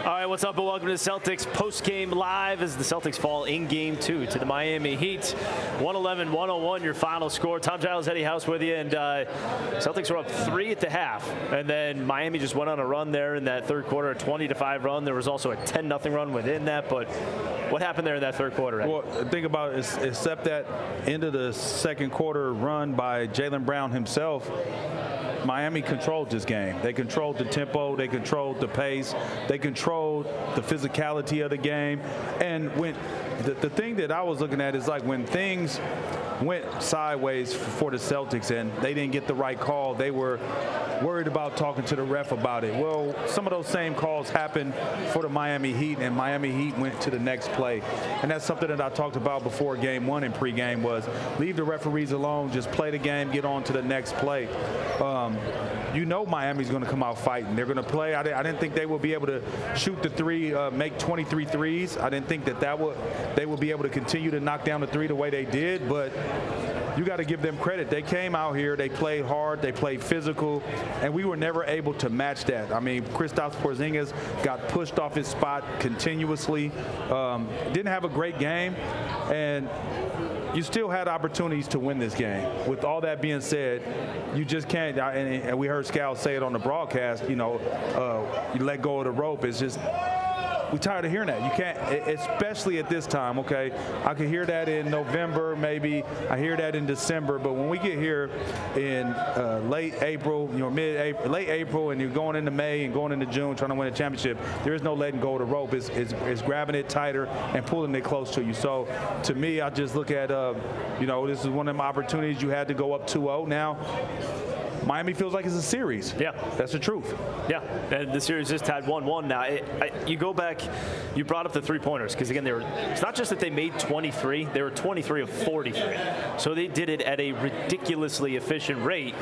All right, what's up and welcome to the Celtics post-game live as the Celtics fall in Game 2 to the Miami Heat. 111-101 your final score. Tom Giles, Eddie House with you, and Celtics were up 3 at the half, and then Miami just went on a run there in that third quarter, a 20-5 run. There was also a 10-0 run within that, but what happened there in that third quarter, Eddie? Well, think about it, except that end of the second quarter run by Jaylen Brown himself, Miami controlled this game. They controlled the tempo. They controlled the pace. They controlled the physicality of the game. And when the thing that I was looking at is like when things went sideways for the Celtics and they didn't get the right call, they were worried about talking to the ref about it. Well, some of those same calls happened for the Miami Heat, and Miami Heat went to the next play. And that's something that I talked about before Game 1 in pregame was leave the referees alone, just play the game, get on to the next play. You know Miami's going to come out fighting. They're going to play. I didn't think they would be able to shoot the three, make 23 threes. I didn't think that they would be able to continue to knock down the three the way they did, but you got to give them credit. They came out here, they played hard, they played physical, and we were never able to match that. I mean, Kristaps Porzingis got pushed off his spot continuously, didn't have a great game, and you still had opportunities to win this game. With all that being said, you just can't, and we heard Scal say it on the broadcast, you let go of the rope. It's just, we're tired of hearing that. You can't, especially at this time, okay? I could hear that in November, maybe. I hear that in December. But when we get here in late April, mid-April, late April, and you're going into May and going into June trying to win a championship, there is no letting go of the rope. It's grabbing it tighter and pulling it close to you. So, to me, I just look at, this is one of them opportunities you had to go up 2-0. Now, Miami feels like it's a series. Yeah. That's the truth. Yeah, and the series just had 1-1 now. You go back, you brought up the three-pointers, because, again, it's not just that they made 23, they were 23 of 43. So they did it at a ridiculously efficient rate.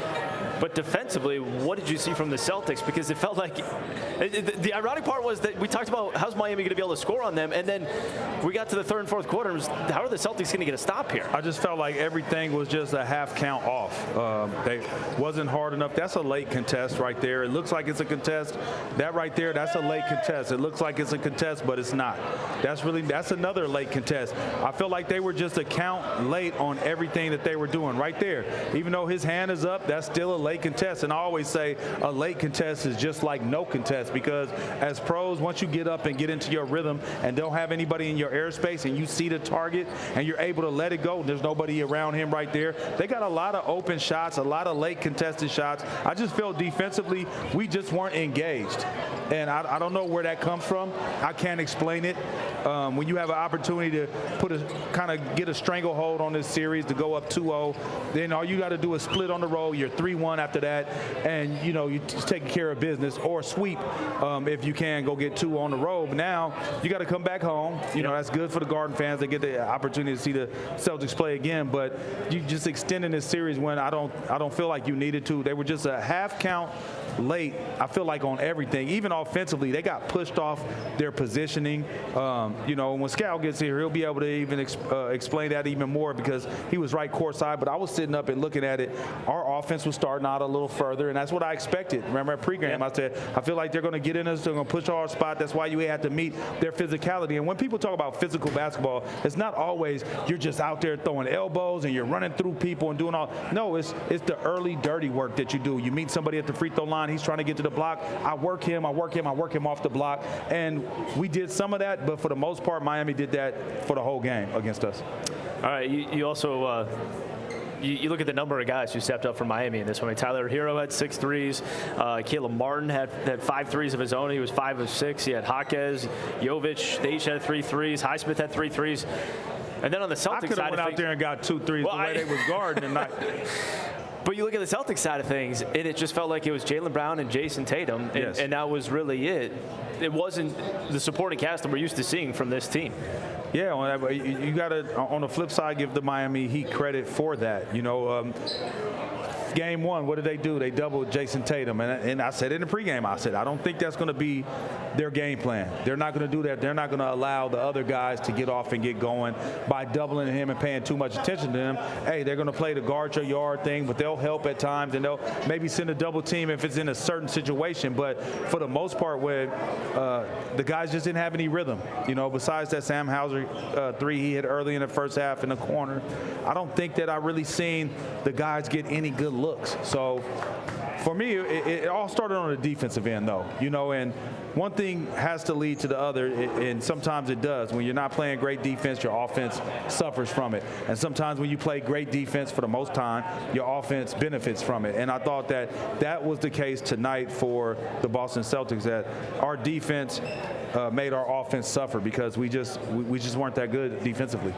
But defensively, what did you see from the Celtics? Because it felt like the ironic part was that we talked about how's Miami going to be able to score on them, and then we got to the third and fourth quarter. And how are the Celtics going to get a stop here? I just felt like everything was just a half count off. They wasn't hard enough. That's a late contest right there. It looks like it's a contest. That right there, that's a late contest. It looks like it's a contest, but it's not. That's another late contest. I feel like they were just a count late on everything that they were doing right there. Even though his hand is up, that's still a late contest. And I always say a late contest is just like no contest, because as pros, once you get up and get into your rhythm and don't have anybody in your airspace and you see the target and you're able to let it go, there's nobody around him right there. They got a lot of open shots, a lot of late contested shots. I just felt defensively we just weren't engaged. And I don't know where that comes from. I can't explain it. When you have an opportunity to get a stranglehold on this series to go up 2-0, then all you got to do is split on the road. You're 3-1 after that, and you're just taking care of business, or sweep if you can go get 2 on the road. But now you got to come back home. That's good for the Garden fans. They get the opportunity to see the Celtics play again. But you just extending this series when I don't feel like you needed to. They were just a half count late, I feel like, on everything. Even offensively, they got pushed off their positioning. When Scal gets here, he'll be able to even explain that even more, because he was right courtside. But I was sitting up and looking at it. Our offense was starting out a little further, and that's what I expected. Remember at pregame, I said, I feel like they're going to get in us, they're going to push our spot. That's why you had to meet their physicality. And when people talk about physical basketball, it's not always you're just out there throwing elbows and you're running through people and doing all. No, it's the early dirty work that you do. You meet somebody at the free throw line, he's trying to get to the block. I work him off the block. And we did some of that, but for the most part, Miami did that for the whole game against us. All right, you also you look at the number of guys who stepped up for Miami in this one. Tyler Hero had 6 threes. Caleb Martin had 5 threes of his own. He was 5 of 6. He had Jaquez, Jovic. They each had 3 threes. Highsmith had 3 threes. And then on the Celtics side, I could have went out there and got 2 threes the way they was guarding tonight. But you look at the Celtics side of things, and it just felt like it was Jaylen Brown and Jason Tatum, and that was really it. It wasn't the supporting cast that we're used to seeing from this team. Yeah, you got to, on the flip side, give the Miami Heat credit for that. Game 1, what did they do? They doubled Jason Tatum. And I said in the pregame, I said, I don't think that's going to be their game plan. They're not going to do that. They're not going to allow the other guys to get off and get going by doubling him and paying too much attention to him. Hey, they're going to play the guard your yard thing, but they'll help at times, and they'll maybe send a double team if it's in a certain situation. But for the most part, where the guys just didn't have any rhythm, besides that Sam Hauser three he hit early in the first half in the corner, I don't think that I really seen the guys get any good looks. So for me, it all started on the defensive end, though, and one thing has to lead to the other, and sometimes it does. When you're not playing great defense, your offense suffers from it. And sometimes when you play great defense for the most time, your offense benefits from it. And I thought that was the case tonight for the Boston Celtics, that our defense made our offense suffer because we just weren't that good defensively.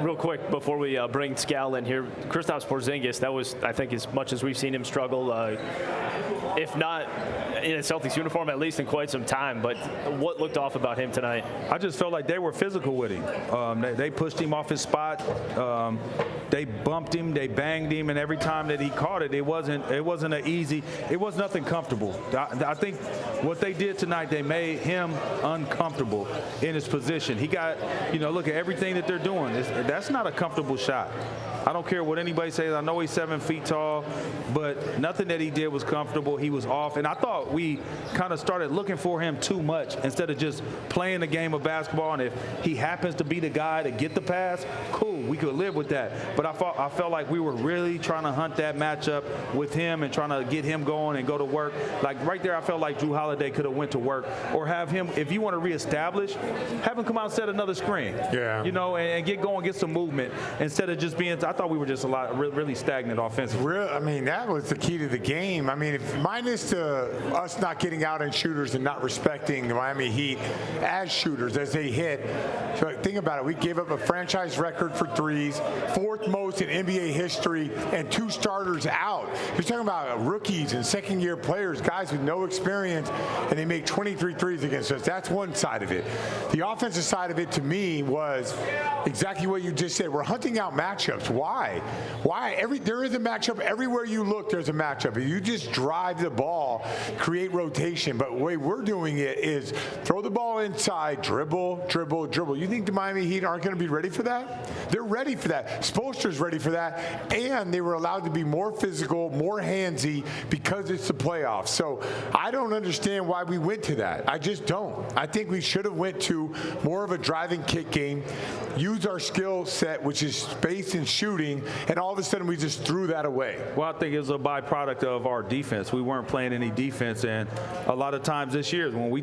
Real quick, before we bring Scal in here, Kristaps Porzingis, that was, I think, as much as we've seen him struggle, if not in a Celtics uniform, at least in quite some time. But what looked off about him tonight? I just felt like they were physical with him. They pushed him off his spot. They bumped him, they banged him, and every time that he caught it, it wasn't an easy. It was nothing comfortable. I think what they did tonight, they made him uncomfortable in his position. He got, look at everything that they're doing. That's not a comfortable shot. I don't care what anybody says. I know he's 7 feet tall, but nothing that he did was comfortable. He was off, and I thought we kind of started looking for him too much instead of just playing the game of basketball. And if he happens to be the guy to get the pass, cool, we could live with that. But I felt like we were really trying to hunt that matchup with him and trying to get him going and go to work. Like right there, I felt like Drew Holiday could have went to work, or have him, if you want to reestablish, have him come out and set another screen. Yeah. And get going, get some movement instead of just being. I thought we were just really stagnant offensively. That was the key to the game. If minus us not getting out on shooters and not respecting the Miami Heat as shooters as they hit. So think about it. We gave up a franchise record for threes, fourth most in NBA history, and 2 starters out. You're talking about rookies and second-year players, guys with no experience, and they make 23 threes against us. That's one side of it. The offensive side of it, to me, was exactly what you just said. We're hunting out matchups. Why? There is a matchup. Everywhere you look, there's a matchup. If you just drive the ball, create rotation. But the way we're doing it is throw the ball inside, dribble, dribble, dribble. You think the Miami Heat aren't going to be ready for that? They're ready for that. Spoelstra's ready for that. And they were allowed to be more physical, more handsy because it's the playoffs. So I don't understand why we went to that. I just don't. I think we should have went to more of a driving kick game, use our skill set, which is space and shooting, and all of a sudden we just threw that away. Well, I think it was a byproduct of our defense. We weren't playing any defense, and a lot of times this year when we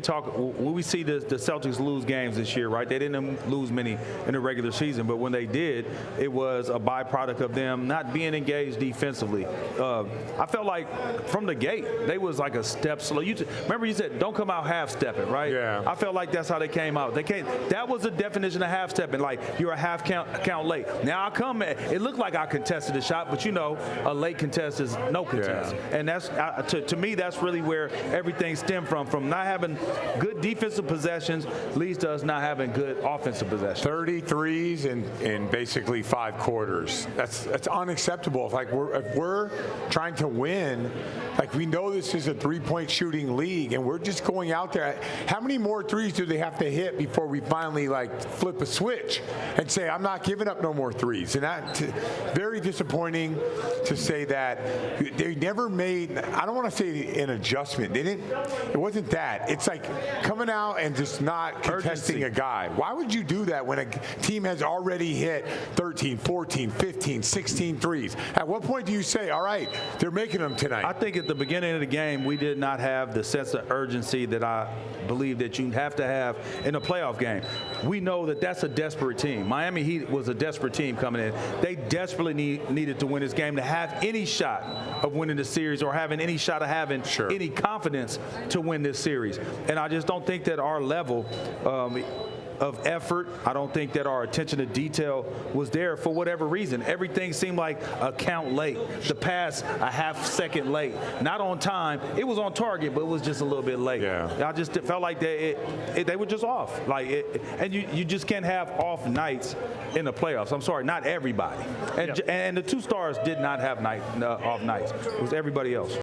see the Celtics lose games this year, right? They didn't lose many in the regular season, but when they did, it was a byproduct of them not being engaged defensively. I felt like from the gate they was like a step slow. Remember you said don't come out half stepping, right? Yeah. I felt like that's how they came out. That was the definition of half stepping, like you're a half count late. Now it looked like I contested the shot, but a late contest is no contest. Yeah. And that's to me, that's really where everything stemmed from not having good defensive possessions leads to us not having good offensive possessions. 33s in basically 5 quarters. That's unacceptable. If we're trying to win, we know this is a 3-point shooting league, and we're just going out there. How many more threes do they have to hit before we finally flip a switch and say, I'm not giving up no more threes? And that very disappointing to say that they never made. I don't want to say an adjustment. They didn't. It wasn't that. It's like coming out and just not contesting a guy. Why would you do that when a team has already hit 13, 14, 15, 16 threes? At what point do you say, all right, they're making them tonight? I think at the beginning of the game, we did not have the sense of urgency that I believe that you have to have in a playoff game. We know that that's a desperate team. Miami Heat was a desperate team coming in. They desperately needed to win this game to have any shot of winning the series or having any shot of having any confidence to win this series. And I just don't think that our level of effort, I don't think that our attention to detail was there for whatever reason. Everything seemed like a count late. The pass a half second late. Not on time. It was on target, but it was just a little bit late. Yeah. I just felt like they were just off. And you just can't have off nights in the playoffs. I'm sorry, not everybody. And the 2 stars did not have off nights. It was everybody else.